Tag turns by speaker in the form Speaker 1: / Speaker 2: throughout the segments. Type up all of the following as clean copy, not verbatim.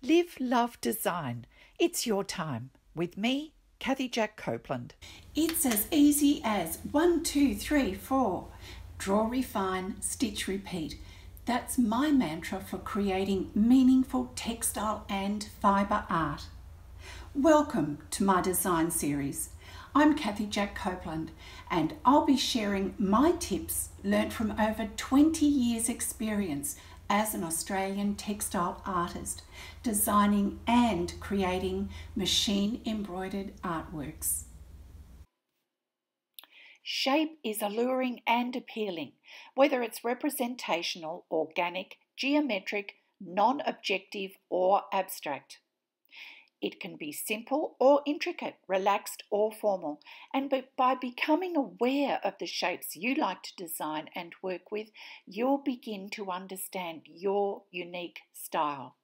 Speaker 1: Live, love, design. It's your time. With me, Kathy Jack Copeland.
Speaker 2: It's as easy as 1, 2, 3, 4. Draw, refine, stitch, repeat. That's my mantra for creating meaningful textile and fibre art. Welcome to my design series. I'm Kathy Jack Copeland and I'll be sharing my tips learnt from over 20 years experience as an Australian textile artist, designing and creating machine embroidered artworks.
Speaker 1: Shape is alluring and appealing, whether it's representational, organic, geometric, non-objective or abstract. It can be simple or intricate, relaxed or formal, and by becoming aware of the shapes you like to design and work with, you'll begin to understand your unique style.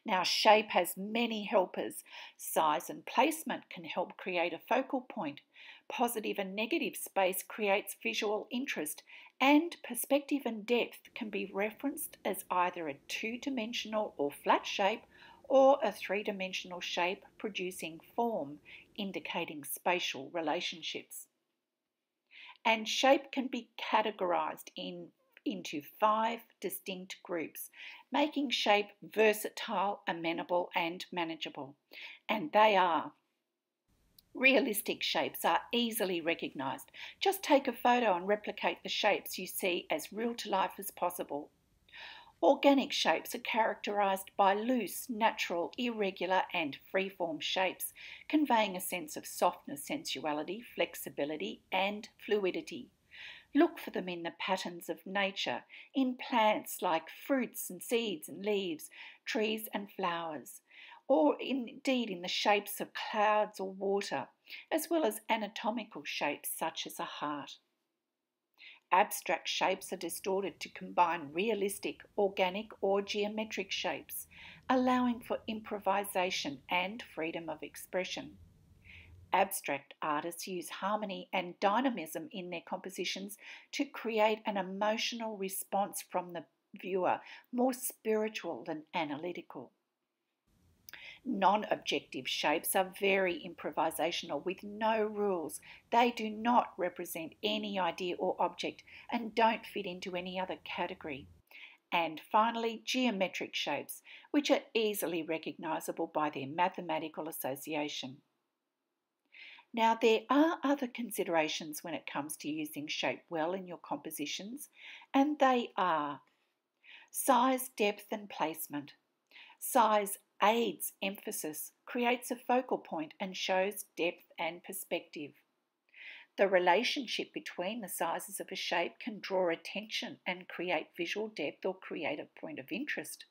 Speaker 1: Now, shape has many helpers. Size and placement can help create a focal point. Positive and negative space creates visual interest, and perspective and depth can be referenced as either a two-dimensional or flat shape or a three-dimensional shape producing form, indicating spatial relationships. And shape can be categorized into 5 distinct groups, making shape versatile, amenable and manageable. And they are: realistic shapes are easily recognized. Just take a photo and replicate the shapes you see as real to life as possible. Organic shapes are characterized by loose, natural, irregular and free-form shapes, conveying a sense of softness, sensuality, flexibility and fluidity. Look for them in the patterns of nature, in plants like fruits and seeds and leaves, trees and flowers, or indeed in the shapes of clouds or water, as well as anatomical shapes such as a heart. Abstract shapes are distorted to combine realistic, organic or geometric shapes, allowing for improvisation and freedom of expression. Abstract artists use harmony and dynamism in their compositions to create an emotional response from the viewer, more spiritual than analytical. Non-objective shapes are very improvisational with no rules. They do not represent any idea or object and don't fit into any other category. And finally, geometric shapes, which are easily recognisable by their mathematical association. Now, there are other considerations when it comes to using shape well in your compositions, and they are size, depth and placement. Size aids emphasis, creates a focal point and shows depth and perspective. The relationship between the sizes of a shape can draw attention and create visual depth or create a point of interest.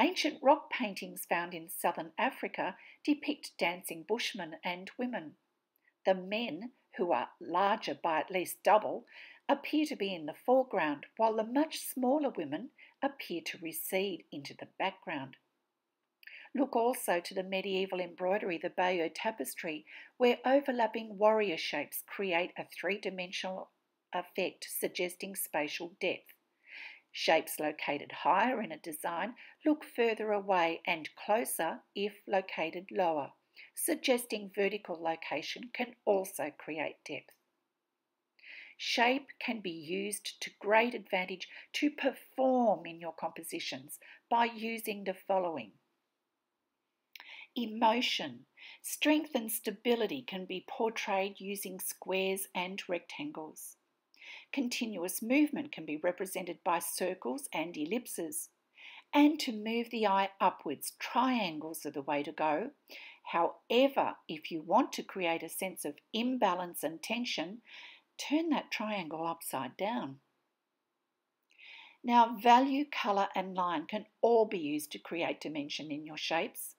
Speaker 1: Ancient rock paintings found in southern Africa depict dancing bushmen and women. The men, who are larger by at least double, appear to be in the foreground, while the much smaller women appear to recede into the background. Look also to the medieval embroidery, the Bayeux tapestry, where overlapping warrior shapes create a three-dimensional effect suggesting spatial depth. Shapes located higher in a design look further away and closer if located lower, suggesting vertical location can also create depth. Shape can be used to great advantage to perform in your compositions by using the following. Emotion. Strength and stability can be portrayed using squares and rectangles. Continuous movement can be represented by circles and ellipses. And to move the eye upwards, triangles are the way to go. However, if you want to create a sense of imbalance and tension, turn that triangle upside down. Now, value, colour and line can all be used to create dimension in your shapes.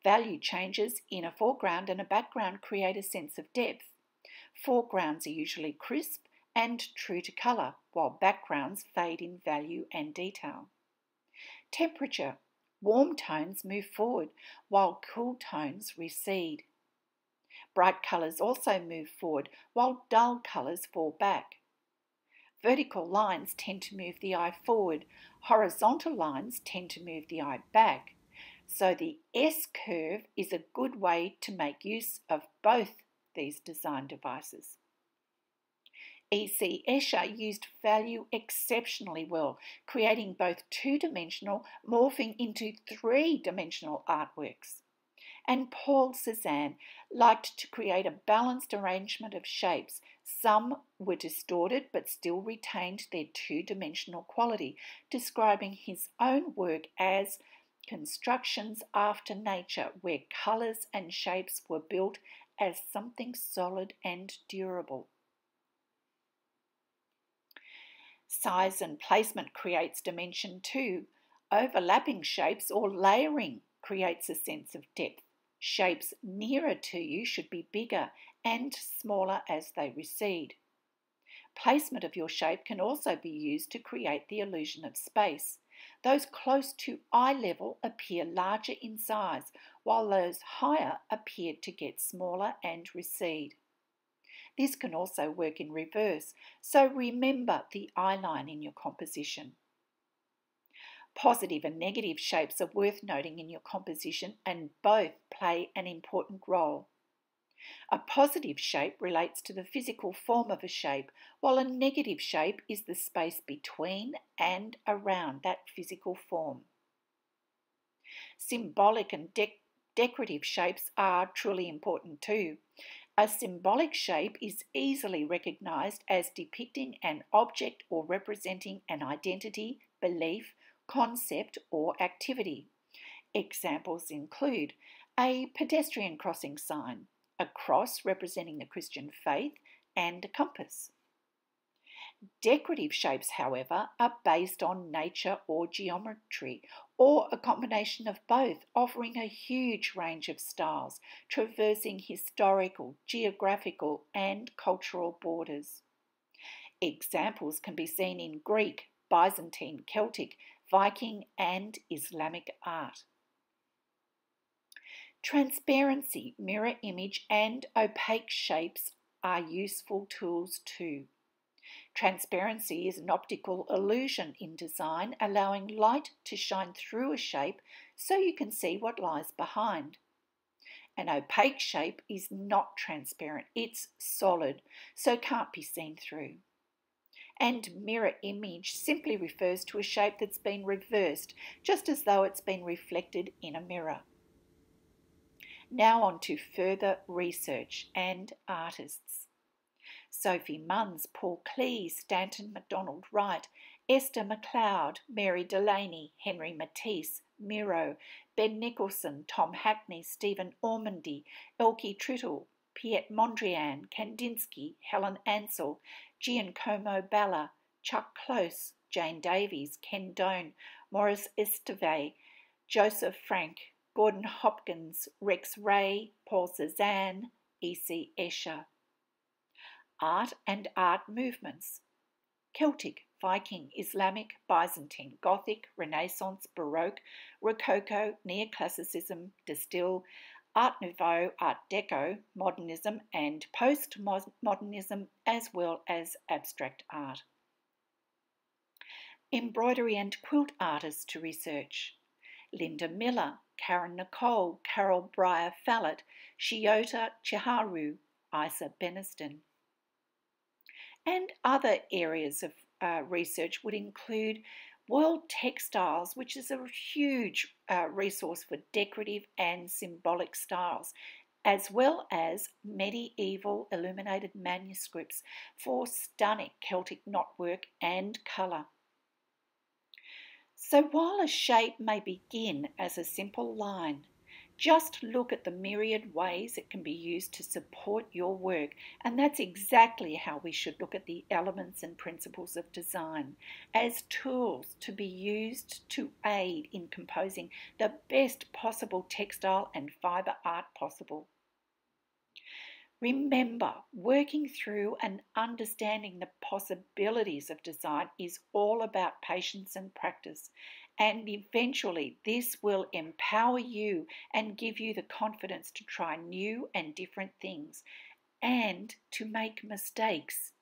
Speaker 1: Value changes in a foreground and a background create a sense of depth. Foregrounds are usually crisp and true to colour, while backgrounds fade in value and detail. Temperature. Warm tones move forward, while cool tones recede. Bright colours also move forward, while dull colours fall back. Vertical lines tend to move the eye forward. Horizontal lines tend to move the eye back. So the S-curve is a good way to make use of both these design devices. E.C. Escher used value exceptionally well, creating both two-dimensional morphing into three-dimensional artworks. And Paul Cézanne liked to create a balanced arrangement of shapes. Some were distorted but still retained their two-dimensional quality, describing his own work as constructions after nature, where colours and shapes were built as something solid and durable. Size and placement creates dimension too. Overlapping shapes or layering creates a sense of depth. Shapes nearer to you should be bigger and smaller as they recede. Placement of your shape can also be used to create the illusion of space. Those close to eye level appear larger in size, while those higher appear to get smaller and recede. This can also work in reverse, so remember the eye line in your composition. Positive and negative shapes are worth noting in your composition, and both play an important role. A positive shape relates to the physical form of a shape, while a negative shape is the space between and around that physical form. Symbolic and decorative shapes are truly important too. A symbolic shape is easily recognized as depicting an object or representing an identity, belief, concept, or activity. Examples include a pedestrian crossing sign, a cross representing the Christian faith, and a compass. Decorative shapes, however, are based on nature or geometry, or a combination of both, offering a huge range of styles, traversing historical, geographical, and cultural borders. Examples can be seen in Greek, Byzantine, Celtic, Viking, and Islamic art. Transparency, mirror image, and opaque shapes are useful tools too. Transparency is an optical illusion in design, allowing light to shine through a shape so you can see what lies behind. An opaque shape is not transparent, it's solid, so can't be seen through. And mirror image simply refers to a shape that's been reversed, just as though it's been reflected in a mirror. Now on to further research and artists. Sophie Munns, Paul Klee, Stanton MacDonald Wright, Esther MacLeod, Mary Delaney, Henry Matisse, Miro, Ben Nicholson, Tom Hackney, Stephen Ormandy, Elke Trittle, Piet Mondrian, Kandinsky, Helen Ansell, Giacomo Balla, Chuck Close, Jane Davies, Ken Doan, Maurice Esteve, Joseph Frank, Gordon Hopkins, Rex Ray, Paul Cézanne, E.C. Escher. Art and art movements. Celtic, Viking, Islamic, Byzantine, Gothic, Renaissance, Baroque, Rococo, Neoclassicism, Distill, Art Nouveau, Art Deco, Modernism and Postmodernism, as well as abstract art. Embroidery and quilt artists to research. Linda Miller, Karen Nicole, Carol Breyer Fallett, Shiota Chiharu, Isa Beniston. And other areas of research would include World Textiles, which is a huge resource for decorative and symbolic styles, as well as medieval illuminated manuscripts for stunning Celtic knotwork and colour. So while a shape may begin as a simple line, just look at the myriad ways it can be used to support your work, and that's exactly how we should look at the elements and principles of design, as tools to be used to aid in composing the best possible textile and fibre art possible. Remember, working through and understanding the possibilities of design is all about patience and practice, and eventually this will empower you and give you the confidence to try new and different things and to make mistakes.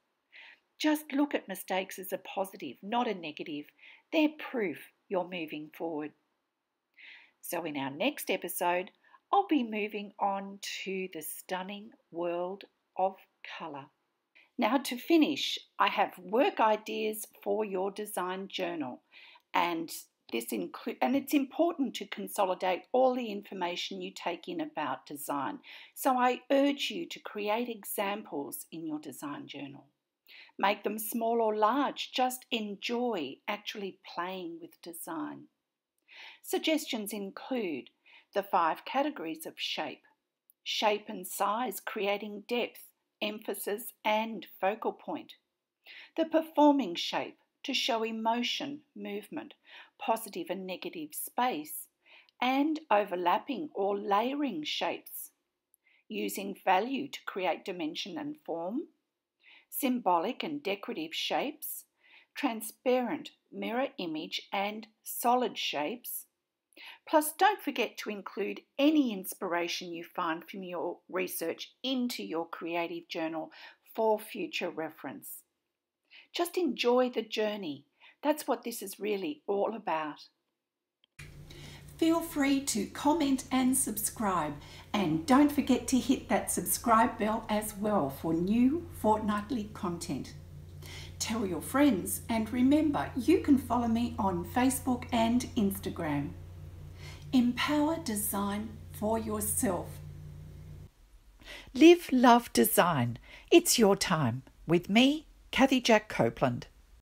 Speaker 1: Just look at mistakes as a positive, not a negative. They're proof you're moving forward. So in our next episode, I'll be moving on to the stunning world of colour. Now to finish, I have work ideas for your design journal, and it's important to consolidate all the information you take in about design. So I urge you to create examples in your design journal. Make them small or large, just enjoy actually playing with design. Suggestions include the 5 categories of shape and size, creating depth, emphasis, and focal point. The performing shape, to show emotion, movement, positive and negative space, and overlapping or layering shapes. Using value to create dimension and form. Symbolic and decorative shapes. Transparent, mirror image, and solid shapes. Plus, don't forget to include any inspiration you find from your research into your creative journal for future reference. Just enjoy the journey. That's what this is really all about.
Speaker 2: Feel free to comment and subscribe, and don't forget to hit that subscribe bell as well for new fortnightly content. Tell your friends, and remember, you can follow me on Facebook and Instagram. Empower design for yourself.
Speaker 1: Live, love, design. It's your time. With me, Kathy Jack Copeland.